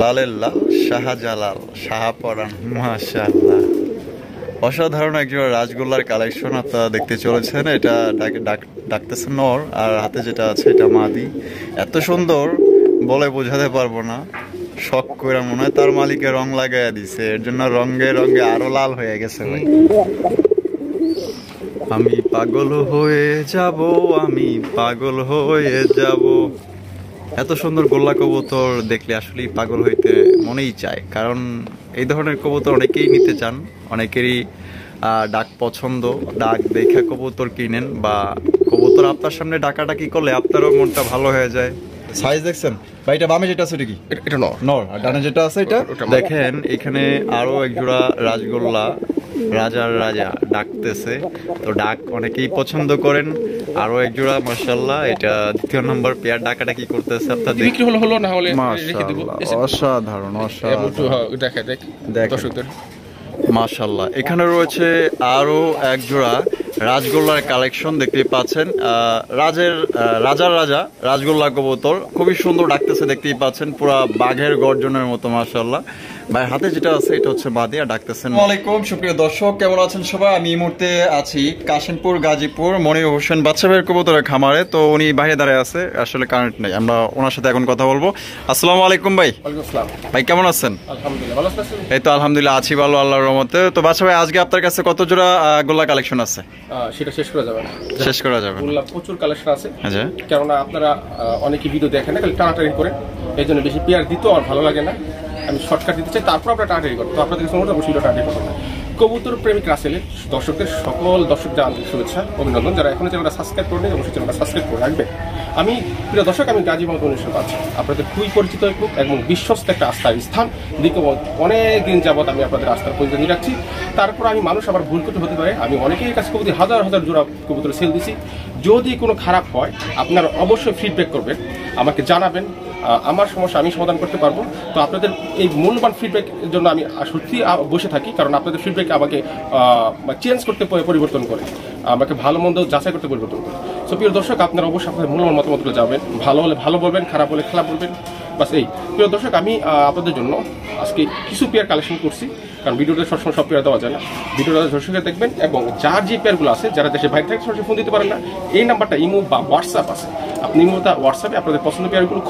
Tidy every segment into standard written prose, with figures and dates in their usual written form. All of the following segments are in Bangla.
লালের লাল শাহজালাল শাহপরান, মাশাআল্লাহ অসাধারণ একজন রাজগোল্লার কালেকশন আপনারা দেখতে চলেছেন। এটা ডাকতেছে নর, আর হাতে যেটা আছে এটা মাদি। এত সুন্দর বলে বোঝাতে পারবো না। শখ করে মনে হয় তার মালিকের রং লাগাইয়া দিছে, এর জন্য রঙে রঙে আরো লাল হয়ে গেছে ভাই। আমি পাগল হয়ে যাব, আমি পাগল হয়ে যাব। এত সুন্দর গোল্লা কবুতর দেখলে আসলেই পাগল হইতে মনেই চায়, কারণ এই ধরনের কবুতর অনেকেই নিতে চান, অনেকেরই ডাক পছন্দ। ডাক দেখে কবুতর কিনেন, বা কবুতর আপনার সামনে ডাকাডাকি করলে আপনারও মনটা ভালো হয়ে যায়। সাইজ দেখছেন ভাই, এটা বামে যেটা আছে এটা কি? এটা নর, আর ডানে যেটা আছে এটা দেখেন। এখানে আরো এক জোড়া রাজগোল্লা রাজার রাজা ডাকতেছে, তো ডাক অনেকেই পছন্দ করেন। আরো এক জোড়া মাশাআল্লাহ, এটা দ্বিতীয় নম্বর পেয়ার ডাকাডাকি করতেছে। আপনাদের বিক্রি হলো না হলে রেখে দেব। অসাধারণ দর্শকদের মাশাআল্লাহ। এখানে রয়েছে আরো এক জোড়া রাজগোল্লার কালেকশন দেখতে পাচ্ছেন। রাজার রাজা রাজগোল্লা কবুতর খুবই সুন্দর ডাকতেছে, দেখতেই পাচ্ছেন পুরা বাঘের গর্জনের মতো মাশাআল্লাহ। ভাই হাতে যেটা আছে এটা হচ্ছে বাদিয়া ডাকতেছেন। আসসালামু আলাইকুম সুপ্রিয় দর্শক, কেমন আছেন সবাই? আমি এই মুহূর্তে আছি কাশিমপুর গাজীপুর মনির হোসেন বাচ্চা ভাইয়ের কবুতরের খামারে। তো উনি বাইরে দাঁড়ায় আছে, আসলে কারেন্ট নেই, আমরা ওনার সাথে এখন কথা বলবো। আসসালামু আলাইকুম ভাই। ওয়ালাইকুম আসসালাম ভাই, কেমন আছেন? আলহামদুলিল্লাহ ভালো আছেন? এই তো আলহামদুলিল্লাহ আছি ভালো, আল্লাহর রহমতে। তো বাচ্চা ভাই আজকে আপনার কাছে কত জোড়া গোল্লা কালেকশন আছে? সেটা শেষ করা যাবে না, শেষ করা যাবে গোল্লা প্রচুর কালেকশন আছে। আচ্ছা, কেননা আপনারা অনেকে ভিডিও দেখেন না, খালি টানাটানি করেন, এই জন্য বেশি পেয়ার দিতেও আর ভালো লাগে না। আমি শর্টকাট দিতে চাই, তারপর আপনারা টানাটানি করেন, তো আপনাদের কাছে অবশ্যই টানাটানি করবেন না। কবুতর প্রেমিক রাসেলের দর্শকদের সকল দর্শকদের আন্তরিক শুভেচ্ছা অভিনন্দন। যারা এখনো চ্যানেলটা সাবস্ক্রাইব করেন অবশ্যই চ্যানেলটা সাবস্ক্রাইব করে রাখবেন। আমি প্রিয় দর্শক, আমি গাজী মোহাম্মদ অনুষ্ঠান পাচ্ছি আপনাদের খুবই পরিচিত এবং বিশ্বস্ত একটা আস্থার স্থান। দিকে অনেক দিন যাবৎ আমি আপনাদের আস্থার পরিচয় নিয়ে রাখছি। তারপর আমি মানুষ আবার ভুল করতে হতে পারে, আমি অনেকেই কাছে কবুতর হাজার হাজার জোড়া কবুতর সেল দিছি। যদি কোনো খারাপ হয় আপনারা অবশ্যই ফিডব্যাক করবেন, আমাকে জানাবেন, আমার সমস্যা আমি সমাধান করতে পারবো। তো আপনাদের এই মূল্যবান ফিডব্যাকের জন্য আমি সত্যি বসে থাকি, কারণ আপনাদের ফিডব্যাক আমাকে চেঞ্জ করতে পরিবর্তন করে, আমাকে ভালো মন্দ যাচাই করতে পরিবর্তন করে। সো প্রিয় দর্শক, আপনারা অবশ্যই আপনাদের মূল্যবান মতামতগুলো যাবেন, ভালো হলে ভালো বলবেন, খারাপ হলে খারাপ বলবেন, বাস এই। প্রিয় দর্শক, আমি আপনাদের জন্য আজকে কিছু পেয়ার কালেকশন করছি, কারণ ভিডিওটা সবসময় সব পেয়ার দেওয়া যায় না। ভিডিওটা দর্শকের দেখবেন, এবং যার যে পেয়ারগুলো আছে, যারা দেশে বাইরে থাকে সরাসরি ফোন দিতে পারেন না, এই নাম্বারটা ইমো বা হোয়াটসঅ্যাপ আছে, আপনি ইমোটা হোয়াটসঅ্যাপে আপনাদের পছন্দ পেয়ারগুলো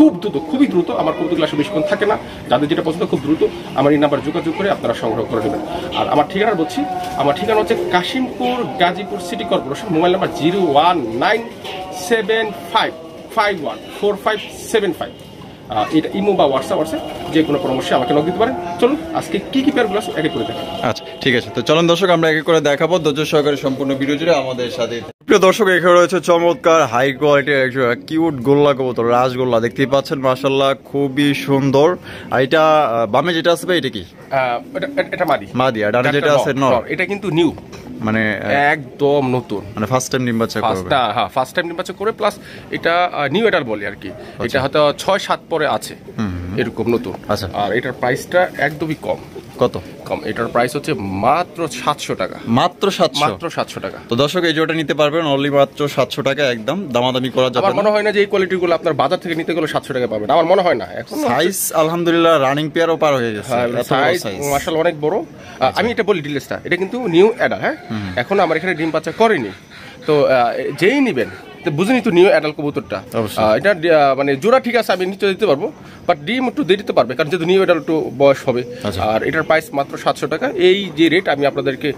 খুবই দ্রুত, আমার কবুতরগুলো আসলে বেশিক্ষণ থাকে না, যাদের যেটা পছন্দ খুব দ্রুত আমার এই নাম্বার যোগাযোগ করে আপনারা সংগ্রহ করে নেবেন। আর আমার ঠিকানা বলছি, আমার ঠিকানা হচ্ছে Kashimpur Gazipur city corporation, mobile number 01975514575। এটা ইমো বা হোয়াটসঅ্যাপ আছে, যে কোনো পরামর্শে আমাকে নক দিতে পারেন। চলুন আজকে কি কি পেয়ারগুলো আছে একে করে দেখাবো। আচ্ছা ঠিক আছে, তো চলুন দর্শক আমরা একে করে দেখাবো। ধৈর্য সহকারে সম্পূর্ণ ভিডিও জুড়ে আমাদের সাথে। প্রিয় দর্শক, এখানে রয়েছে চমৎকার হাই কোয়ালিটির একটা কিউট গোল্লা কবুতর রাজগোল্লা, দেখতেই পাচ্ছেন মাশাআল্লাহ খুবই সুন্দর। আর এটা বামে যেটা আছে ভাই এটা কি? এটা মাদি, আর ডানে যেটা আছে নর। এটা কিন্তু নিউ, মানে একদম নতুন, মানে ফার্স্ট টাইম ডিম বাচ্চা করবে। হ্যাঁ, ফার্স্ট টাইম ডিম বাচ্চা করে, প্লাস এটা নিউ এডাল বলি আর কি। এটা হয়তো 6-7 পরে আছে এরকম নতুন। আচ্ছা, আর এটার প্রাইসটা একদমই কম। কত কম? এটার প্রাইস হচ্ছে মাত্র 700 টাকা। মাত্র 700 টাকা। তো দর্শক এই জোড়াটা নিতে পারবেন অনলি মাত্র 700 টাকা, একদম দামাদামি করা যাবে না। আমার মনে হয় না যে এই কোয়ালিটিগুলো আপনার বাজার থেকে নিতে গেলে 700 টাকা পাবেন, আমার মনে হয় না। এখন সাইজ আলহামদুলিল্লাহ রানিং পেয়ারও পার হয়ে গেছে, সাইজ মাশাআল্লাহ অনেক বড়। আমি এটা বলি ডিটেইলসটা, এটা কিন্তু নিউ অ্যাডাল। হ্যাঁ, এখন আমার এখানে ডিম বাচ্চা করেনি, তো যেই নিবেন বুঝিনি তো নিউ অ্যাডাল কবুতরটা, এটা মানে জোড়া ঠিক আছে আমি নিচে দিতে পারবো, বাট ডিম একটু দিয়ে দিতে পারবে, কারণ যেহেতু নিউ অ্যাডাল একটু বয়স হবে। আর এটার প্রাইস মাত্র 700 টাকা। এই যে রেট আমি আপনাদেরকে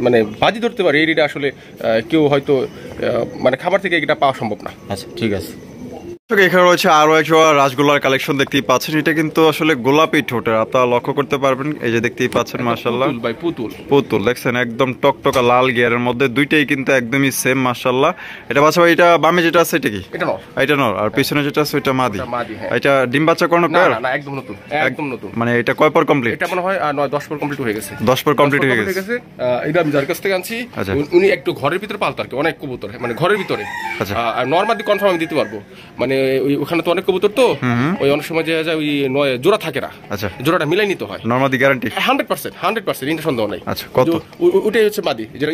মানে বাজি ধরতে পারি, এই রেটে আসলে কেউ হয়তো মানে খাবার থেকে এটা পাওয়া সম্ভব না। আচ্ছা ঠিক আছে। এখানে রয়েছে আরো একটা রাজগোল্লার কালেকশন, দেখতেই পাচ্ছেন এটা কিন্তু আসলে গোলাপি ঠোঁটের, আপনারা লক্ষ্য করতে পারবেন। এই যে দেখতেই পাচ্ছেন মাশাআল্লাহ পুতুল দেখছেন, একদম টকটকা লাল গিয়ারের মধ্যে, দুইটাই কিন্তু একদমই সেম মাশাআল্লাহ। এটা বাচ্চা ভাই, এটা বামে যেটা আছে এটা কি? এটা নর, আর পিছনে যেটা আছে ওইটা মাদি। এটা ডিম বাচ্চা করানো পেয়ার? না, একদম নতুন, একদম নতুন। মানে এটা কয় পর কমপ্লিট? এটা মনে হয় 9-10 পর কমপ্লিট হয়ে গেছে। 10 পর কমপ্লিট হয়ে গেছে। এটা আমি যার কাছ থেকে আনছি, উনি একটু ঘরের ভিতরে পালতো আর কি, অনেক কবুতর, মানে ঘরের ভিতরে। আর নরমাদি কনফার্ম আমি দিতে পারবো, মানে মানে ওখানে তো অনেক কবুতর তো ওই অনেক সময় দেখা যায় ওই জোড়া থাকে না, আচ্ছা জোড়াটা মিলাই নিতে হয়। নরমাদি গ্যারান্টি 100% এটা সন্দেহ নাই। আচ্ছা কত? ওটাই হচ্ছে মাদি, যেটা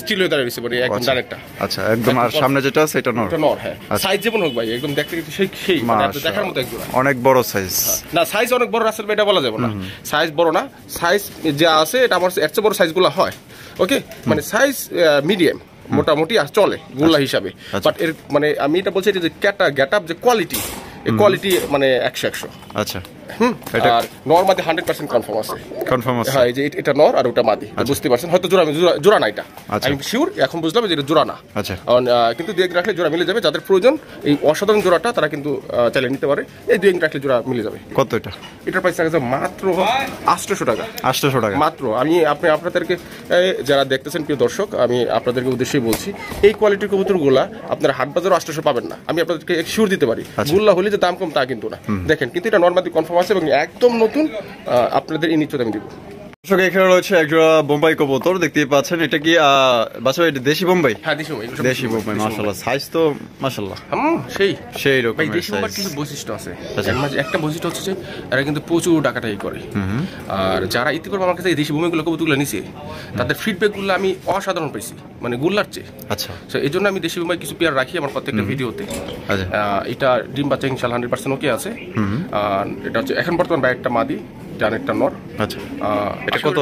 স্টিল হয়ে দাঁড়িয়েছে মানে একদম ডানেরটা। আচ্ছা একদম, আর সামনে যেটা আছে এটা নর? এটা নর, হ্যাঁ। সাইজ যেমন হোক ভাই, একদম দেখতে সেই মানে আপনি দেখার মতো এক জোড়া। অনেক বড় সাইজ না, সাইজ অনেক বড় রাসেল ভাই এটা বলা যাবে না, সাইজ বড় না, সাইজ যা আছে এটা আমার এর চেয়ে বড় সাইজগুলো হয়। ওকে, মানে সাইজ মিডিয়াম মোটামুটি চলে গোল্লা হিসাবে। বাট এর মানে আমি এটা বলছি যে গেট আপ যে কোয়ালিটি, এই কোয়ালিটি মানে 100। আচ্ছা আর নর মাদি 100% কনফার্ম আছে। কনফার্ম আছে? হ্যাঁ, এই যে এটা নর আর ওটা মাদি, বুঝতে পারছেন হয়তো। জোড়া না এটা, আমি শিওর এখন বুঝলাম যে এটা জোড়া না। আচ্ছা, কিন্তু 2 রাখলে জোড়া মিলে যাবে। যাদের প্রয়োজন এই অসাধারণ জোড়াটা তারা কিন্তু চাইলে নিতে পারে। এই 2 রাখলে জোড়া মিলে যাবে। কত এটা? এটার প্রাইস আছে মাত্র 800 টাকা। 800 টাকা মাত্র। আমি আপনাদেরকে যারা দেখতেছেন প্রিয় দর্শক, আমি আপনাদেরকে উদ্দেশ্যেই বলছি, এই কোয়ালিটির কবুতরগুলা আপনারা হাট বাজারও 800 পাবেন না। আমি আপনাদেরকে শিওর দিতে পারি। গুল্লা হলে যে দাম কম তা কিন্তু না। দেখেন, কিন্তু এটা নরমালি কনফার্ম আছে এবং একদম নতুন। আপনাদের এই নিশ্চয় আমি দিব। দর্শক এখানে রয়েছে একজোড়া বোম্বাই কবুতর, দেখতেই পাচ্ছেন। এটা কি বাচ্চা ভাই দেশি বোম্বাই? হ্যাঁ, দেশি বোম্বাই। দেশি বোম্বাই, মাশাআল্লাহ। সাইজ তো মাশাআল্লাহ সেই রকম। ভাই দেশি বোম্বার কিছু বৈশিষ্ট্য আছে। একটা বৈশিষ্ট্য হচ্ছে যে এরা কিন্তু প্রচুর টাকাটাই করে। আর যারা ইতিপূর্বে আমার কাছে দেশি বোম্বাইগুলো কবুতরগুলো নিছে, তাদের ফিডব্যাকগুলো আমি অসাধারণ পেয়েছি, মানে গুল্লার চেয়ে। আচ্ছা, এই জন্য আমি দেশি বোম্বাই কিছু পেয়ার রাখি আমার প্রত্যেকটা ভিডিওতে। এটা ডিম বাচ্চা ইনশাআল্লাহ 100% ওকে আছে। এটা হচ্ছে এখন বর্তমান ভাই একটা মাদি, একটা নর। আচ্ছা, এটা কত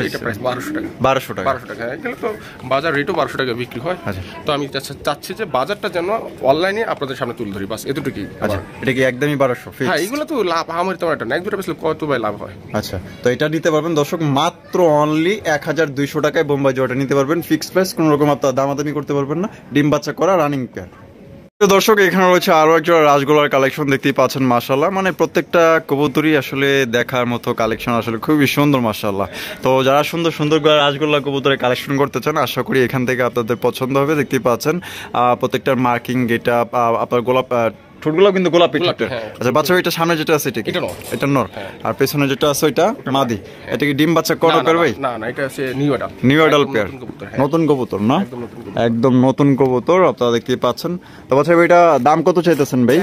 এটা প্রাইস 1200 টাকা। 1200 টাকা? 1200 টাকা। এখানে তো বাজার রেটও 1200 টাকা বিক্রি হয়। তো আমি চাচ্ছি যে বাজারটা যেন অনলাইনে আপনাদের সামনে তুলে ধরি, বাস এতটুকুই। আচ্ছা, এটা কি একদমই 1200 ফিক্স? হ্যাঁ, এগুলো তো লাভ আমার তেমন একটা না, এক দুটো বেশি কত ভাই লাভ হয়। আচ্ছা, তো এটা নিতে পারবেন দর্শক মাত্র অনলি 1200 টাকায় বোম্বাই জোড়াটা নিতে পারবেন। ফিক্সড প্রাইস, কোনো রকম আপনার দামাদামি করতে পারবেন না। ডিম বাচ্চা করা রানিং পেয়ার। দর্শক এখানে রয়েছে আরো একজোড়া রাজগোলার কালেকশন, দেখতেই পাচ্ছেন। মাশাআল্লাহ, মানে প্রত্যেকটা কবুতরই আসলে দেখার মতো কালেকশন, আসলে খুবই সুন্দর মাশাআল্লাহ। তো যারা সুন্দর সুন্দর রাজগোল্লা কবুতরের কালেকশন করতে চান, আশা করি এখান থেকে আপনাদের পছন্দ হবে। দেখতেই পাচ্ছেন প্রত্যেকটার মার্কিং, এটা আপনার গোলাপ ঠোঁটগুলো কিন্তু গোলাপি ঠোঁটের। আচ্ছা, বাচ্চা এটা সামনে যেটা আছে এটা নর, আর পেছনে যেটা আছে ওইটা মাদি। এটা কি ডিম বাচ্চা করা পেয়ার ভাই? না, এটা হচ্ছে নিউ অ্যাডাল পেয়ার, নতুন কবুতর না? একদম নতুন কবুতর, আপনারা দেখতেই পাচ্ছেন। তো বাচ্চা এটা দাম কত চাইতেছেন ভাই?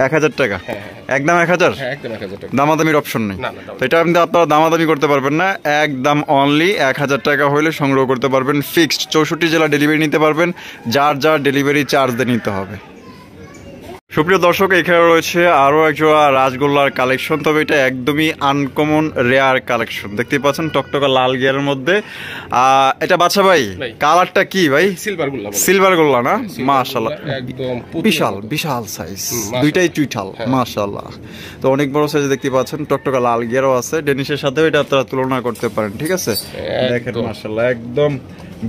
1000 টাকা। একদম 1000? দামাদামির অপশন নেই? তো এটা আপনারা দামাদামি করতে পারবেন না, একদম অনলি 1000 টাকা হলে সংগ্রহ করতে পারবেন। ফিক্সড 64 জেলা ডেলিভারি নিতে পারবেন, যার ডেলিভারি চার্জ দিয়ে নিতে হবে। সুপ্রিয় দর্শক এখানে রয়েছে আরো একজোড়া রাজগোল্লার কালেকশন, তবে এটা একদমই আনকমন রেয়ার কালেকশন। দেখতেই পাচ্ছেন টকটকা লাল গিয়ারের মধ্যে। এটা বাচ্চা ভাই কালারটা কি ভাই? সিলভার গোল্লা না? মাশাআল্লাহ, একদম বিশাল সাইজ, দুইটাই চুইঠাল মাশাআল্লাহ। তো অনেক বড় সাইজ দেখতে পাচ্ছেন, টকটকা লাল গিয়ারও আছে। ডেনিশের সাথেও এটা আপনারা তুলনা করতে পারেন, ঠিক আছে? দেখেন মাশাআল্লাহ, একদম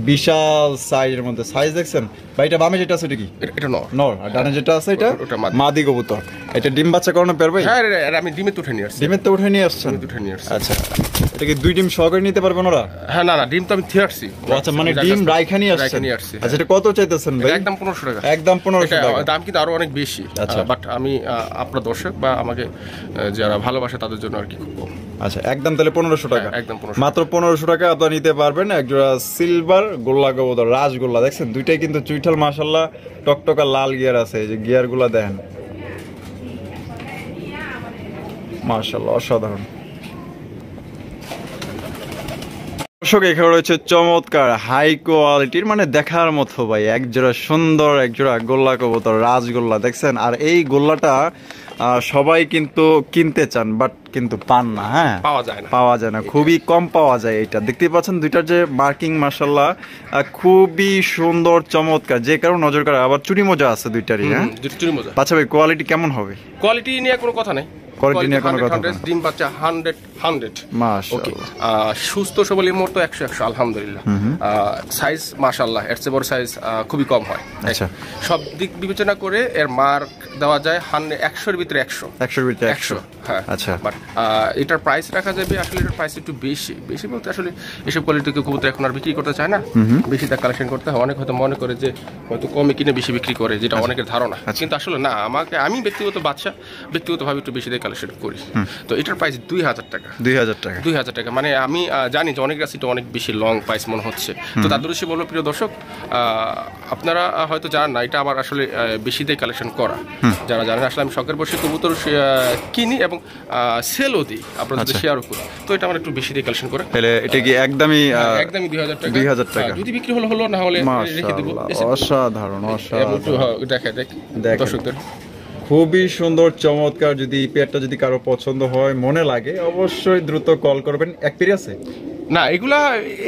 বিশাল সাইজের মধ্যে। সাইজ দেখছেন ভাই? এটা বামে যেটা আছে এটা কি? এটা নর, আর ডানে যেটা আছে এটা মাদি কবুতর। এটা ডিম বাচ্চা করানো পেয়ার ভাই? হ্যাঁ, আমি ডিমে তো উঠে নিয়ে আসছি। ডিমে তো উঠে নিয়ে আসছেন? আচ্ছা, এটা কি 2 ডিম সহকারে নিতে পারবেন ওরা? হ্যাঁ, না ডিম তো আমি থিয়ে আসছি। আচ্ছা, মানে ডিম রাইখা নিয়ে আসছেন? আচ্ছা, এটা কত চাইতেছেন ভাই? একদম 1500 টাকা। একদম 1500 টাকা। দাম কিন্তু আরো অনেক বেশি। আচ্ছা, বাট আমি আপনার দর্শক বা আমাকে যারা ভালোবাসে তাদের জন্য আর কি করব। আচ্ছা, একদম তাহলে 1500 টাকা। একদম 1500, মাত্র 1500 টাকা আপনারা নিতে পারবেন একজোড়া সিলভার গোল্লা কবুতর রাজগোল্লা। দেখছেন দুইটাই কিন্তু চুইঠাল মাশাআল্লাহ, টকটকা লাল গিয়ার আছে। এই যে গিয়ারগুলো দেখেন মাশাআল্লাহ, অসাধারণ। দর্শক এখানে রয়েছে চমৎকার হাই কোয়ালিটির, মানে দেখার মতো ভাই একজোড়া সুন্দর একজোড়া গোল্লা কবুতর রাজগোল্লা। দেখছেন, আর এই গোল্লাটা সবাই কিন্তু কিনতে চান, বাট কিন্তু পান না। হ্যাঁ, পাওয়া যায় না, খুবই কম পাওয়া যায়। এটা দেখতেই পাচ্ছেন দুইটার যে মার্কিং মাশাআল্লাহ খুবই সুন্দর চমৎকার, যে কারণ নজর কাড়া। আবার চুরি মোজা আছে দুইটারই। হ্যাঁ, চুরি মোজা। আচ্ছা ভাই, কোয়ালিটি কেমন হবে? কোয়ালিটি নিয়ে কোনো কথা নেই, কোয়ালিটি নিয়ে কোনো কথা নেই। ডিম বাচ্চা 100 মাশাআল্লাহ, সুস্থ সবল মোট 100 আলহামদুলিল্লাহ। সাইজ মাশাআল্লাহ এর চেয়ে বড় সাইজ খুবই কম হয়। আচ্ছা, সব দিক বিবেচনা করে এর মার্ক দেওয়া যায় 100 এর ভিতরে 100। হ্যাঁ, আচ্ছা, বাট এটার প্রাইস রাখা যাবে আসলে এটার প্রাইস একটু বেশি বলতে আসলে এসব কোয়ালিটির কবুতর এখন আর বিক্রি করতে চায় না, বেশি তা কালেকশন করতে হয়। অনেক হয়তো মনে করে যে হয়তো কমে কিনে বেশি বিক্রি করে, যেটা অনেকের ধারণা, কিন্তু আসলে না। আমি ব্যক্তিগতভাবে একটু বেশি দিয়ে কালেকশন করি। তো এটার প্রাইস 2000 টাকা। 2000 টাকা। 2000 টাকা মানে আমি জানি যে অনেক রাশিটা অনেক বেশি লং প্রাইস মনে হচ্ছে, তো তাদের উদ্দেশ্যে বলবো প্রিয় দর্শক, আপনারা হয়তো জানেন না এটা আমার আসলে বেশি দিয়ে কালেকশন করা। যারা জানেন আসলে আমি শখের বসে কবুতর কিনি এবং সেলও দিই, আপনাদের শেয়ারও করি। তো এটা আমার একটু বেশি দিয়ে কালেকশন করে। তাহলে এটা কি একদমই 2000 টাকা? 2000 টাকা। যদি বিক্রি হলো না হলে রেখে দেবো। অসাধারণ অসাধারণ। দেখে দর্শকদের খুবই সুন্দর চমৎকার। যদি এই পেয়ারটা যদি কারো পছন্দ হয় মনে লাগে অবশ্যই দ্রুত কল করবেন। এক পেয়ার আছে না, এগুলা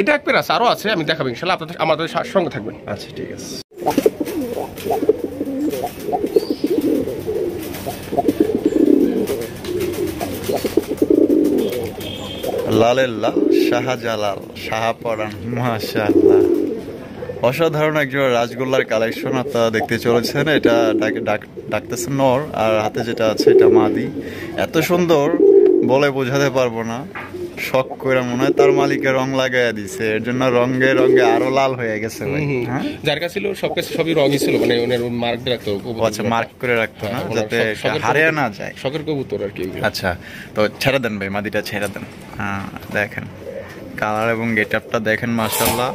এটা এক পেয়ার আছে, আরো আছে, আমি দেখাবো ইনশাআল্লাহ, আপনাদের আমাদের সঙ্গে থাকবেন। আচ্ছা ঠিক আছে। লালের লাল শাহজালাল শাহপরান, মাশাআল্লাহ অসাধারণ একজন রাজগোল্লার কালেকশন আপনারা দেখতে চলেছেন। এটা ডাকতেছে নর, আর হাতে যেটা আছে এটা মাদি। এত সুন্দর বলে বোঝাতে পারবো না। শখ করে মনে হয় তার মালিকের রং লাগাইয়া দিছে, এর জন্য রঙে রঙে আরো লাল হয়ে গেছে ভাই। যার কাছে ছিল সব কাছে সবই রঙই ছিল, মানে ওনার মার্ক রাখতো। আচ্ছা, মার্ক করে রাখতো না যাতে হারিয়ে না যায়। শখের কবুতর আর কি। আচ্ছা, তো ছেড়ে দেন ভাই, মাদিটা ছেড়ে দেন। হ্যাঁ দেখেন কালার এবং গেটআপটা দেখেন, মাশাআল্লাহ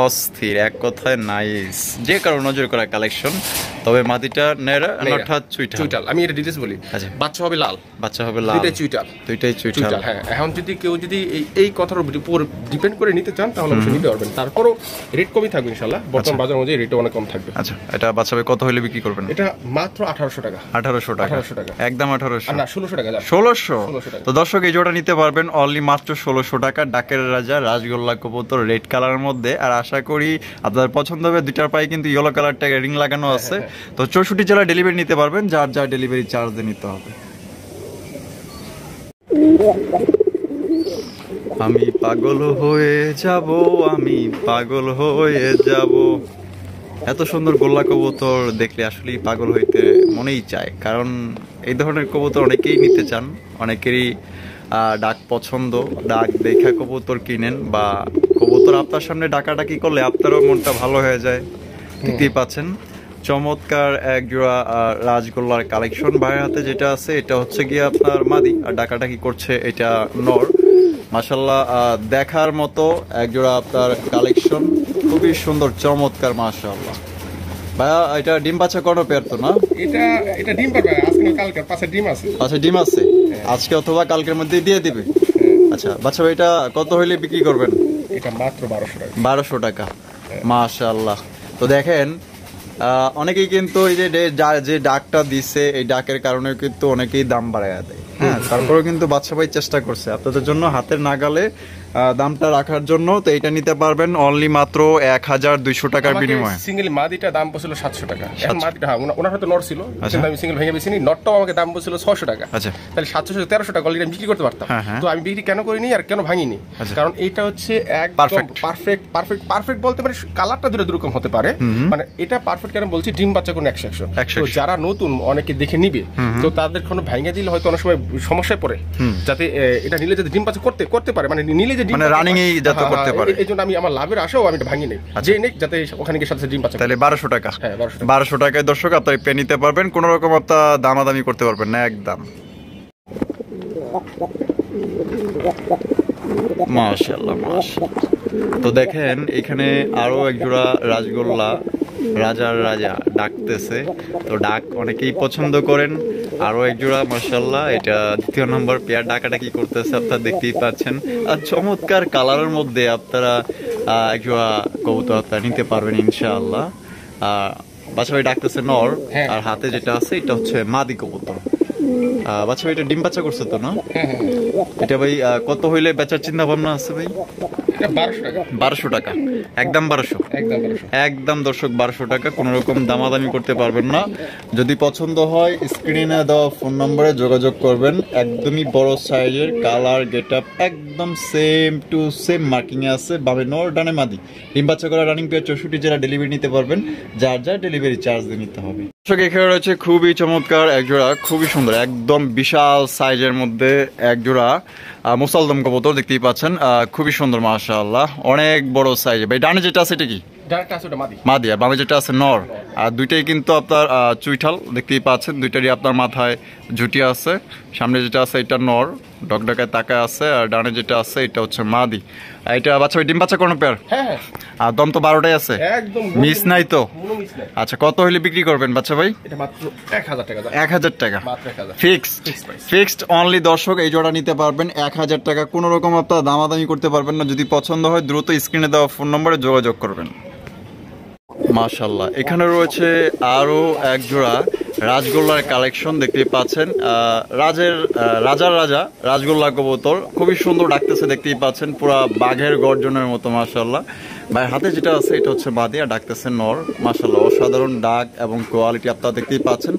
অস্থির, এক কথায় নাইস। যে কারো নজর করা কালেকশন। তবে মাদিটা নেড়া অর্থাৎ চুইটাল। আমি এটা ডিটেইলস বলি। আচ্ছা, বাচ্চা হবে লাল, বাচ্চা হবে লাল, দুইটাই চুইটাল। হ্যাঁ, এখন যদি কেউ যদি এই কথার উপর ডিপেন্ড করে নিতে চান তাহলে অবশ্যই নিতে পারবেন। তারপরও রেট কমই থাকবে ইনশাআল্লাহ, বর্তমান বাজার অনুযায়ী রেট অনেক কম থাকবে। আচ্ছা, এটা বাচ্চা হবে কত হলে বিক্রি করবেন? এটা মাত্র 1800 টাকা। 1800 টাকা, একদম 1800 না 1600 টাকা। 1600 টাকা। তো দর্শক এই জোড়া নিতে পারবেন অনলি মাত্র 1600 টাকা। ডাকের রাজা রাজগোল্লা কবুতর রেড কালারের মধ্যে। আর আশা করি আপনাদের পছন্দ হবে। দুইটার পায়ে কিন্তু ইয়েলো কালার ট্যাগ রিং লাগানো আছে। তো 64 জেলা ডেলিভারি নিতে পারবেন, যার যার ডেলিভারি চার্জ দিয়ে নিতে হবে। আমি পাগল হয়ে যাব, আমি পাগল হয়ে যাব। এত সুন্দর গোল্লা কবুতর দেখলে আসলে পাগল হইতে মনেই চায়, কারণ এই ধরনের কবুতর অনেকেই নিতে চান। অনেকেরই ডাক পছন্দ, ডাক দেখা কবুতর কিনেন, বা কবুতর আপনার সামনে ডাকাডাকি করলে আপনারও মনটা ভালো হয়ে যায়। দেখতেই পাচ্ছেন চমৎকার এক জোড়া রাজগোল্লার কালেকশন ভাইয়ের হাতে যেটা আছে, এটা হচ্ছে গিয়ে আপনার মাদি, আর ডাকাডাকি করছে এটা নর। মাশাআল্লাহ দেখার মতো এক জোড়া আপনার কালেকশন, খুবই সুন্দর চমৎকার মাশাআল্লাহ। ভাইয়া এটা ডিম বাচ্চা কোনো পেয়ার তো না? এটা ডিম পারবে আজকে, কালকে পাঁচে ডিম আছে। আচ্ছা, ডিম আছে আজকে অথবা কালকের মধ্যে দিয়ে দিবে। আচ্ছা বাচ্চা ভাই, এটা কত হইলে বিক্রি করবেন? এটা মাত্র 1200 টাকা। 1200 টাকা, মাশাআল্লাহ। তো দেখেন অনেকেই কিন্তু এই যে ডাকটা দিছে, এই ডাকের কারণে কিন্তু অনেকেই দাম বাড়ায় দেয়। হ্যাঁ, তারপরেও কিন্তু বাদশা ভাই চেষ্টা করছে আপনাদের জন্য হাতের নাগালে দামটা রাখার জন্য। তো এটা নিতে পারবেন অনলি মাত্র 1200 টাকার বিনিময়ে। সিঙ্গেল মাদিটা দাম বলছিল 700 টাকা। এখন মাদিটা ওনার হয়তো নট ছিল, কিন্তু আমি সিঙ্গেল ভেঙে বেশি নি। নটটাও আমাকে দাম বলছিল 600 টাকা। আচ্ছা, তাহলে 700 1300 টাকা অলরেডি আমি বিক্রি করতে পারতাম। তো আমি বিক্রি কেন করিনি আর কেন ভাঙিনি, কারণ এইটা হচ্ছে একদম পারফেক্ট বলতে পারে। কালারটা দুরকম হতে পারে, মানে এটা পারফেক্ট কেন বলছি, ডিম বাচ্চা কোনো 100। তো যারা নতুন অনেকে দেখে নিবে, তো তাদের কোনো ভাঙে দিলে হয়তো অনেক সময় সমস্যায় পড়ে। যাতে এটা নিলে যাতে ডিম বাচ্চা করতে পারে, মানে নিলে যে ডিম রানিং এই যাতে করতে পারে, এইজন্য আমি আমার লাভের আশাও আমি এটা ভাঙি নেই, যে নেই যাতে ওখানে গিয়ে সাথে ডিম বাচ্চা। তাহলে 1200 টাকা। হ্যাঁ, 1200 টাকায় দর্শক আপনারা পেয়ে নিতে পারবেন, কোনো রকম আপনারা দামাদামি করতে পারবেন না একদম। মাশাআল্লাহ মাশাআল্লাহ। তো দেখেন এখানে আরো এক জোড়া রাজগোল্লা রাজার রাজা ডাকতেছে। তো ডাক অনেকেই পছন্দ করেন। আরো এক জোড়া মাশাআল্লাহ, এটা দ্বিতীয় নম্বর পেয়ার ডাকাডাকি করতেছে, আপনারা দেখতেই পাচ্ছেন। আর চমৎকার কালারের মধ্যে আপনারা এক জোড়া কবুতর আপনারা নিতে পারবেন ইনশাআল্লাহ। বাচ্চা ভাই ডাকতেছে নর, আর হাতে যেটা আছে এটা হচ্ছে মাদি কবুতর। বাচ্চা ভাই এটা ডিম বাচ্চা করছে তো না? এটা ভাই কত হইলে বেচার চিন্তা ভাবনা আছে ভাই? 1200 টাকা, একদম 1200, একদম দর্শক 1200 টাকা। কোন রকম দামাদামি করতে পারবেন না। যদি পছন্দ হয় স্ক্রিনে দেওয়া ফোন নম্বরে যোগাযোগ করবেন। একদমই বড় সাইজের, কালার গেটআপ একদম সেম টু সেম মার্কিং এ আছে। বামে নর, ডানে মাদি, ডিম বাচ্চা করা রানিং পেয়ার 64 জেলা ডেলিভারি নিতে পারবেন, যার যার ডেলিভারি চার্জ দিয়ে নিতে হবে। দর্শক এখানে রয়েছে খুবই চমৎকার এক জোড়া, খুবই সুন্দর, একদম বিশাল সাইজের মধ্যে এক জোড়া মুসালদম কবুতর দেখতেই পাচ্ছেন। খুবই সুন্দর মাশাআল্লাহ, অনেক বড় সাইজ। ভাই ডানে যেটা আছে এটা কি? ডাইরেক্ট আছে ওটা মাদি। মাদি, আর বামে যেটা আছে নর। আর দুইটাই কিন্তু আপনার চুইঠাল দেখতেই পাচ্ছেন, দুইটারই আপনার মাথায় ঝুটি আছে। সামনে যেটা আছে এটা নর, ডকডকায় তাকায় আছে, আর ডানে যেটা আছে এটা হচ্ছে মাদি। আর এটা বাচ্চা ডিম বাচ্চা কোনো পেয়ার? হ্যাঁ, আর দম তো 12টাই আছে, একদম মিস নাই তো? কোনো মিস নাই। আচ্ছা, কত হইলে বিক্রি করবেন বাচ্চা ভাই? এটা মাত্র 1000 টাকা। 1000 টাকা মাত্র 1000 ফিক্সড অনলি। দর্শক এই জোড়া নিতে পারবেন 1000 টাকা, কোনো রকম আপনার দামাদামি করতে পারবেন না। যদি পছন্দ হয় দ্রুত স্ক্রিনে দেওয়া ফোন নম্বরে যোগাযোগ করবেন। মাশাআল্লাহ, এখানে রয়েছে আরো এক জোড়া রাজগোল্লার কালেকশন দেখতেই পাচ্ছেন। রাজার রাজা রাজগোল্লা কবুতর খুবই সুন্দর ডাকতেছে, দেখতেই পাচ্ছেন পুরা বাঘের গর্জনের মতো। মাশাআল্লাহ, ভাই হাতে যেটা আছে এটা হচ্ছে মাদি, আর ডাকতেছে নর। মাশাআল্লাহ, অসাধারণ ডাক এবং কোয়ালিটি আপনারা দেখতেই পাচ্ছেন।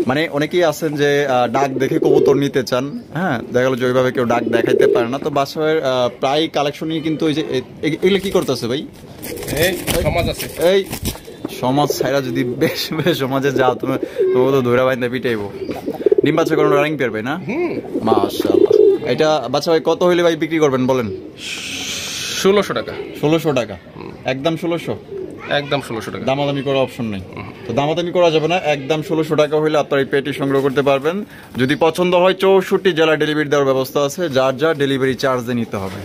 মানে অনেকেই আছেন যে ডাক দেখে কবুতর নিতে চান, হ্যাঁ, দেখা গেলো যে ওইভাবে কেউ ডাক দেখাইতে পারে না। তো বাসায় প্রায় কালেকশনই কিন্তু ওই যে এগুলো কি করতেছে ভাই? এই সমাজ আছে, এই সমাজ ছাইরা যদি বেশ বেশ সমাজে যাও তুমি তো ধৈরা বাইন্দা পিটাইবো। ডিম বাচ্চা কোনো রানিং পেয়ার ভাই না? মাশাআল্লাহ, এটা বাচ্চা ভাই কত হইলে ভাই বিক্রি করবেন বলেন? 1600 টাকা। 1600 টাকা, একদম 1600? একদম 1600 টাকা। দামাদামি করার অপশন নেই তো? দামাদামি করা যাবে না, একদম 1600 টাকা হইলে আপনার এই পেটি সংগ্রহ করতে পারবেন। যদি পছন্দ হয় 64 জেলা ডেলিভারি দেওয়ার ব্যবস্থা আছে, যার যা ডেলিভারি চার্জ দিয়ে নিতে হবে।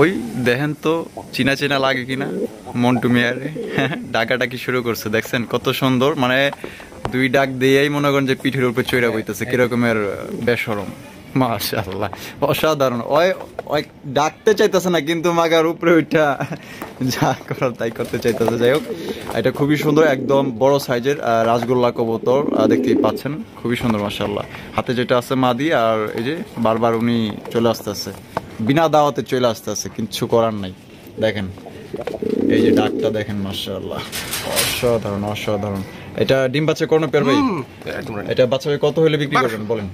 ওই দেখেন তো চিনা চিনা লাগে কিনা মন্টু মিয়ারে, ডাকাটাকি শুরু করছে, দেখছেন কত সুন্দর। মানে দুই ডাক দিয়েই মনে করেন যে পিঠের উপরে চৈরা বইতেছে, কিরকমের বেশরম। মাশাআল্লাহ, অসাধারণ। ওই ওই ডাকতে চাইতেছে না, কিন্তু মাগার উপরে ওইটা যা করার তাই করতে চাইতেছে। যাই হোক, এটা খুবই সুন্দর, একদম বড় সাইজের রাজগোল্লা কবুতর দেখতেই পাচ্ছেন, খুবই সুন্দর। মাশাআল্লাহ, হাতে যেটা আছে মাদি, আর এই যে বারবার উনি চলে আসতেছে, বিনা দাওয়াতে চলে আসতেছে, কিচ্ছু করার নাই। দেখেন এই যে ডাকটা দেখেন, মাশাআল্লাহ, অসাধারণ অসাধারণ। এটা ডিম বাচ্চা কোনো পেয়ার ভাই? এটা বাচ্চা ভাই কত হলে বিক্রি করবেন বলেন?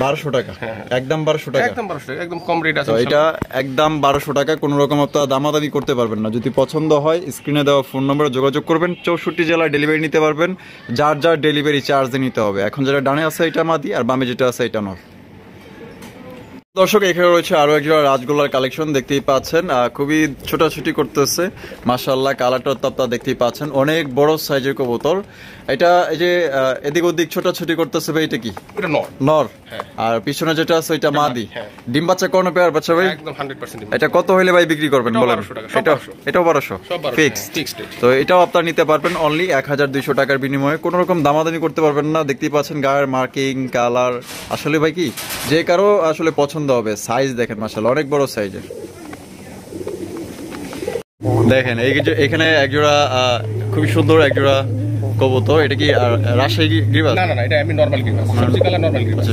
1200 টাকা, একদম 1200 টাকা, একদম 1200 টাকা, একদম কম রেট আছে। এটা একদম 1200 টাকা, কোনো রকম আপনারা দামাদামি করতে পারবেন না। যদি পছন্দ হয় স্ক্রিনে দেওয়া ফোন নম্বরে যোগাযোগ করবেন। 64 জেলায় ডেলিভারি নিতে পারবেন, যার যার ডেলিভারি চার্জ নিতে হবে। এখন যেটা ডানে আছে এটা মাদি, আর বামে যেটা আছে এটা নর। দর্শক, এখানে রয়েছে আরো একজন রাজগোল্লার কালেকশন দেখতেই পাচ্ছেন, খুবই ছোটাছুটি করতেছে। মাশাআল্লাহ, কালারটা তো আপনারা দেখতেই পাচ্ছেন, অনেক বড় সাইজের কবুতর। এটা এই যে এদিক ওদিক ছোটাছুটি করতেছে ভাই, এটা কি? এটা নর। নর, আর পিছনে যেটা আছে এটা মাদি। ডিম বাচ্চা কোন পেয়ার বাচ্চা ভাই? একদম 100% ডিম। এটা কত হইলে ভাই বিক্রি করবেন বলেন? এটাও 1200 ফিক্সড। তো এটাও আপনারা নিতে পারবেন অনলি 1200 টাকার বিনিময়ে। কোনো রকম দামাদামি করতে পারবেন না। দেখতেই পাচ্ছেন গায়ের মার্কিং, কালার, আসলে ভাই কি যে কারো আসলে পছন্দ হবে। সাইজ দেখেন মাশাআল্লাহ, অনেক বড় সাইজের। দেখেন এই যে এখানে একজোড়া খুবই সুন্দর একজোড়া কবুতর। এটা কি রাজশাহী গিরিবাজ? না না না, এটা এমনি নরমাল গিরিবাজ, সবজি কালার নরমাল গিরিবাজ।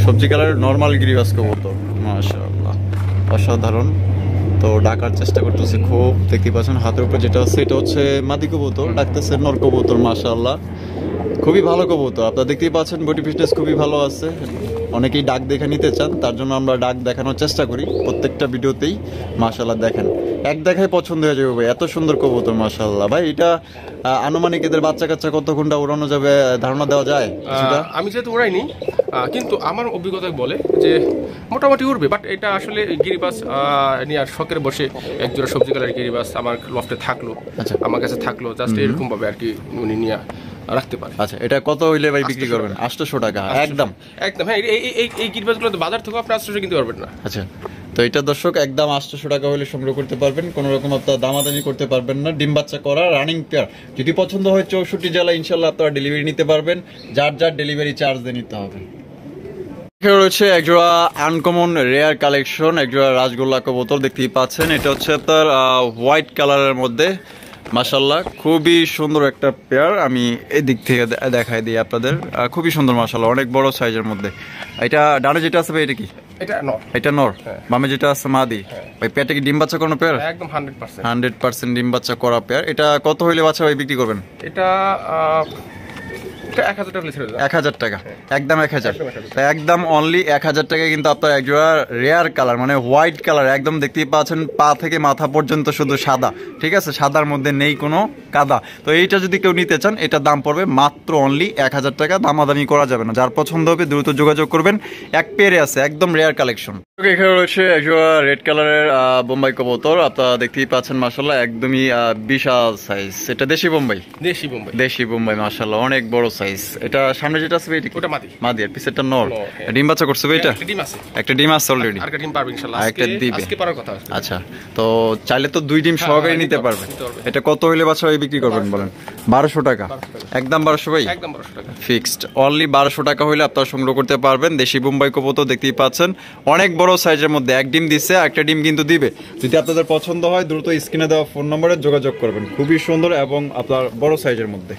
সবজি কালার নরমাল গিরিবাজ কবুতর, মাশাআল্লাহ, অসাধারণ। তো ডাকার চেষ্টা করতেছে খুব, দেখতে পাচ্ছেন হাতের উপরে যেটা আছে এটা হচ্ছে মাদি কবুতর, ডাকতেছে নর কবুতর। মাশাআল্লাহ, খুবই ভালো কবুতর। আপনারা দেখতেই পাচ্ছেন বডি ফিটনেস খুবই ভালো আছে। অনেকেই ডাক দেখে নিতে চান, তার জন্য আমরা ডাক দেখানোর চেষ্টা করি প্রত্যেকটা ভিডিওতেই। মাশাআল্লাহ, দেখেন এক দেখায় পছন্দ হয়ে যাবে ভাই, এত সুন্দর কবুতর। মাশাআল্লাহ ভাই, এটা আনুমানিক এদের বাচ্চা কাচ্চা কত ঘন্টা উড়ানো যাবে ধারণা দেওয়া যায়? আমি যেহেতু উড়াইনি, কিন্তু আমার অভিজ্ঞতা বলে যে মোটামুটি উড়বে। বাট এটা আসলে গিরিবাস নিয়ে আর শখের বসে একজোড়া সবজি কালার গিরিবাস আমার লফটে থাকলো, আমার কাছে থাকলো, জাস্ট এরকম ভাবে আর কি উনি নিয়ে রাখতে পারে। আচ্ছা, এটা কত হইলে ভাই বিক্রি করবেন? 800 টাকা একদম একদম। হ্যাঁ, এই গিরিবাসগুলো তো বাজার থেকে আপনি 800 কিনতে পারবেন না। আচ্ছা, তো এটা দর্শক একদম 800 টাকা হলে সংগ্রহ করতে পারবেন, কোনো রকম আপনারা দামাদামি করতে পারবেন না। ডিম বাচ্চা করা রানিং পেয়ার, যদি পছন্দ হয় 64 জেলা ইনশাল্লাহ আপনারা ডেলিভারি নিতে পারবেন, যার যার ডেলিভারি চার্জ দিয়ে নিতে হবে। এখানে রয়েছে একজোড়া আনকমন রেয়ার কালেকশন, একজোড়া রাজগোল্লা কবুতর দেখতেই পাচ্ছেন। এটা হচ্ছে আপনার হোয়াইট কালারের মধ্যে। মাশাআল্লাহ, খুবই সুন্দর একটা পেয়ার। আমি এই দিক থেকে দেখাই দিই আপনাদের, খুবই সুন্দর মাশাআল্লাহ, অনেক বড় সাইজের মধ্যে। এটা ডানে যেটা আছে ভাই এটা কি? এটা নর, বামে যেটা আছে মাদি। ভাই পেয়ারটা কি ডিম বাচ্চা কোনো পেয়ার? একদম 100% ডিম বাচ্চা করা পেয়ার। এটা কত হইলে বাচ্চা ভাই বিক্রি করবেন? এটা এটা 1000 টাকা ছেড়ে দেন। 1000 টাকা, একদম 1000। একদম 1000 তো একদম অনলি 1000 টাকায় কিন্তু আপনার একজোড়া রেয়ার কালার মানে হোয়াইট কালার, একদম দেখতেই পাচ্ছেন পা থেকে মাথা পর্যন্ত শুধু সাদা, ঠিক আছে, সাদার মধ্যে নেই কোনো কাদা। তো এইটা যদি কেউ নিতে চান এটার দাম পড়বে মাত্র অনলি 1000 টাকা, দামাদামি করা যাবে না। যার পছন্দ হবে দ্রুত যোগাযোগ করবেন, এক পেয়ারে আছে, একদম রেয়ার কালেকশন। এখানে রয়েছে একজোড়া রেড কালারের বোম্বাই কবুতর, আপনারা দেখতেই পাচ্ছেন মাশাআল্লাহ একদমই বিশাল সাইজ। এটা দেশি বোম্বাই, দেশি বোম্বাই মাশাআল্লাহ অনেক বড় সাইজ। এটা সামনে যেটা আছে এটা ওটা মাদি, মাদি, আর পিছেরটা নর। ডিম বাচ্চা করছে এটা? একটা ডিম আছে অলরেডি, আর একটা ডিম পারবে ইনশাআল্লাহ, একটা দিবে আজকে পারার কথা আছে। আচ্ছা, তো চাইলে তো 2 ডিম সহকারে নিতে পারবে। এটা কত হইলে বাচ্চা বিক্রি করবেন বলেন? 1200 টাকা, একদম 1200 ভাই, একদম 1200 টাকা ফিক্সড। অনলি 1200 টাকা হইলে আপনারা সংগ্রহ করতে পারবেন দেশি বোম্বাই কবুতর। দেখতেই পাচ্ছেন অনেক বড় সাইজের মধ্যে, এক ডিম দিচ্ছে, একটা ডিম কিন্তু দিবে। যদি আপনাদের পছন্দ হয় দ্রুত স্ক্রিনে দেওয়া ফোন নম্বরে যোগাযোগ করবেন। খুবই সুন্দর এবং আপনার বড় সাইজের মধ্যে।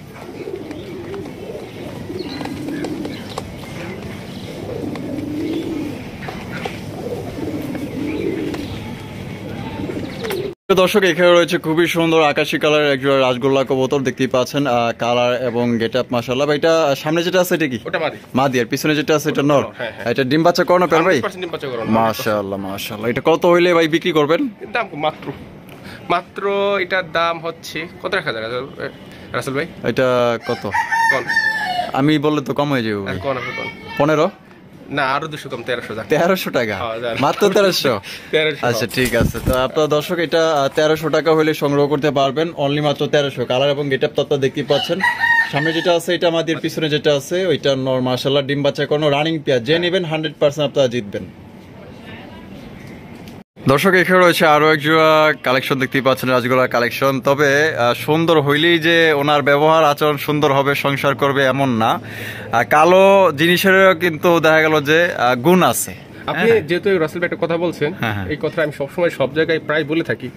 দর্শক এখানে রয়েছে খুবই সুন্দর আকাশি কালারের একজোড়া রাজগোল্লা কবুতর, দেখতেই পাচ্ছেন কালার এবং গেটআপ মাশাআল্লাহ। এটা সামনে যেটা আছে এটা কি? ওটা মাদি, মাদি, আর পিছনে যেটা আছে এটা নর। হ্যাঁ। এটা ডিম বাচ্চা করানো পেয়ার ভাই? 100% ডিম বাচ্চা করানো। মাশাআল্লাহ মাশাআল্লাহ। এটা কত হইলে ভাই বিক্রি করবেন? দাম মাত্র এটার দাম হচ্ছে কত রাখা যায় রাসেল ভাই? এটা কত? কোন আমি বললে তো কম হয়ে যাবে ভাই। কোন আছে কোন? 15? না আরো 200 কম, 1300 টাকা। 1300 টাকা, মাত্র 1300? আচ্ছা ঠিক আছে। তো আপনার দর্শক এটা 1300 টাকা হলে সংগ্রহ করতে পারবেন, অনলি মাত্র 1300। কালার এবং গেটআপ তো আপনারা দেখতেই পাচ্ছেন। সামনে যেটা আছে এটা আমাদের, পিছনে যেটা আছে ওইটা নর। মাশাআল্লাহ ডিম বাচ্চা কোনো রানিং পেয়ার, যে নেবেন 100% আপনারা জিতবেন। দর্শক এখানে রয়েছে আরো এক জোড়া কালেকশন, দেখতেই পাচ্ছেন রাজগোলার কালেকশন। তবে সুন্দর হইলেই যে ওনার ব্যবহার আচরণ সুন্দর হবে, সংসার করবে এমন না। কালো জিনিসেরও কিন্তু দেখা গেল যে গুণ আছে। আপনি যেহেতু রাসেল ভাই একটা কথা বলছেন, এই কথা আমি সবসময় সব জায়গায় প্রায় বলে থাকি।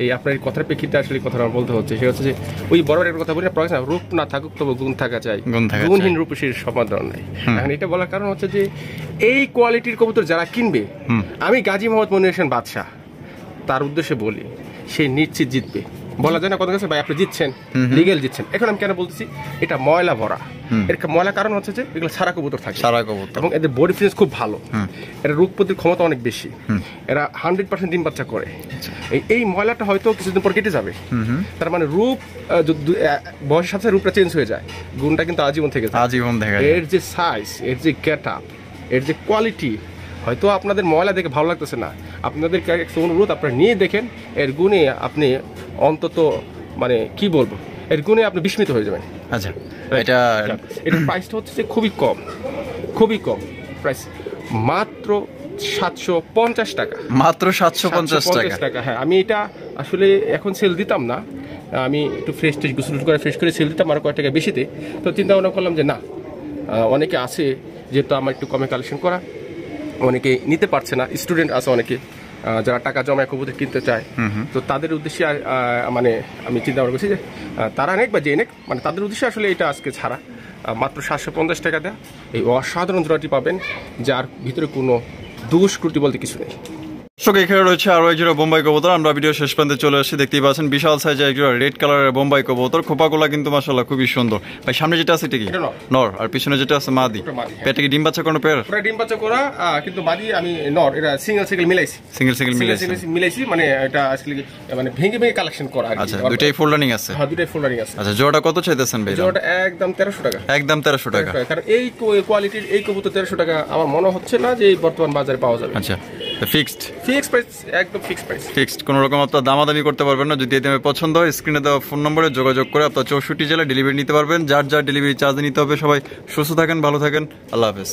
এই আপনার এই কথার প্রেক্ষিতে আসলে কথা আমার বলতে হচ্ছে, সেটা হচ্ছে যে ওই বড় একটা কথা বলি না, প্রয়োজন রূপ না থাকুক তবে গুণ থাকা চাই, গুণহীন রূপসীর সমাদর নাই। এখন এটা বলার কারণ হচ্ছে যে এই কোয়ালিটির কবুতর যারা কিনবে, আমি গাজী মোহাম্মদ মনির হোসেন বাদশা তার উদ্দেশ্যে বলি, সে নিশ্চিত জিতবে। বলা যায় না কত কাছে ভাই আপনি জিতছেন, লিগেল জিতছেন। এখন আমি কেন বলতেছি, এটা ময়লা ভরা। এর ময়লা কারণ হচ্ছে যে এগুলো সারা কবুতর থাকে, সারা কবুতর, এবং এদের বডি ফিটনেস খুব ভালো, এরা রোগ প্রতিরোধ ক্ষমতা অনেক বেশি, এরা 100% ডিম বাচ্চা করে। এই ময়লাটা হয়তো কিছুদিন পর কেটে যাবে, তার মানে রূপ বয়সের সাথে রূপটা চেঞ্জ হয়ে যায়, গুণটা কিন্তু আজীবন থেকে যায়। আজীবন থেকে এর যে সাইজ, এর যে গেটআপ, এর যে কোয়ালিটি, হয়তো আপনাদের ময়লা দেখে ভালো লাগতেছে না, আপনাদের অনুরোধ আপনারা নিয়ে দেখেন, এর গুণে আপনি অন্তত মানে কি বলবো, এর গুণে আপনি বিস্মিত হয়ে যাবেন। আচ্ছা, এটার প্রাইসটা হচ্ছে যে খুবই কম প্রাইস, মাত্র 750 টাকা, মাত্র 750 টাকা। হ্যাঁ, আমি এটা আসলে এখন সেল দিতাম না, আমি একটু ফ্রেশ গোসল করে ফ্রেশ করে সেল দিতাম আরো কয়েক টাকা বেশিতে। তো চিন্তা ভাবনা করলাম যে না, অনেকে আছে যেহেতু আমার একটু কমে কালেকশন করা, অনেকে নিতে পারছে না, স্টুডেন্ট আছে অনেকে যারা টাকা জমায় কবুতর কিনতে চায়, তো তাদের উদ্দেশ্যে মানে আমি চিন্তা ভাবনা করছি যে তারা নেক বা যে নেক, মানে তাদের উদ্দেশ্যে আসলে এটা আজকে ছাড়া মাত্র 750 টাকা দেয় এই অসাধারণ জোড়াটি পাবেন, যার ভিতরে কোনো দোষ ত্রুটি বলতে কিছু নেই। এখানে রয়েছে আরো একজোড়া বোম্বাই কবুতর। আমরা ভিডিও শেষ প্রান্তে চলে আসছি, দেখতেই পাচ্ছেন বিশাল সাইজের একজোড়া রেড কালারের বোম্বাই কবুতর। খোপাগুলা কিন্তু মাশাআল্লাহ খুবই সুন্দর। ভাই সামনে যেটা আছে এটা কি? নর, আর পিছনে যেটা আছে মাদি। পেটে কি ডিম বাচ্চা কোনো পেয়ার? পুরো ডিম বাচ্চা করা, কিন্তু মাদি আমি নর, এটা সিঙ্গেল মিলাইছি, মানে এটা আসলে মানে ভেঙে কালেকশন করা। আচ্ছা, দুইটাই ফুল রানিং আছে? হ্যাঁ, দুইটাই ফুল রানিং আছে। আচ্ছা, জোড়াটা কত চাইতেছেন ভাই? জোড়াটা একদম 1300 টাকা, একদম 1300 টাকা। কারণ এই কোয়ালিটির এই কবুতর 1300 টাকা আমার মনে হচ্ছে না যে বর্তমান বাজারে পাওয়া যাবে। আচ্ছা, ফিক্সড প্রাইস, একদম ফিক্সড। কোনো রকম আপনার দামাদামি করতে পারবেন না। যদি এতে পছন্দ হয় স্ক্রিনে দেওয়া ফোন নম্বরে যোগাযোগ করে আপনার 64 জেলায় ডেলিভারি নিতে পারবেন। যার ডেলিভারি চার্জ নিতে হবে। সবাই সুস্থ থাকেন, ভালো থাকেন, আল্লাহ হাফেজ।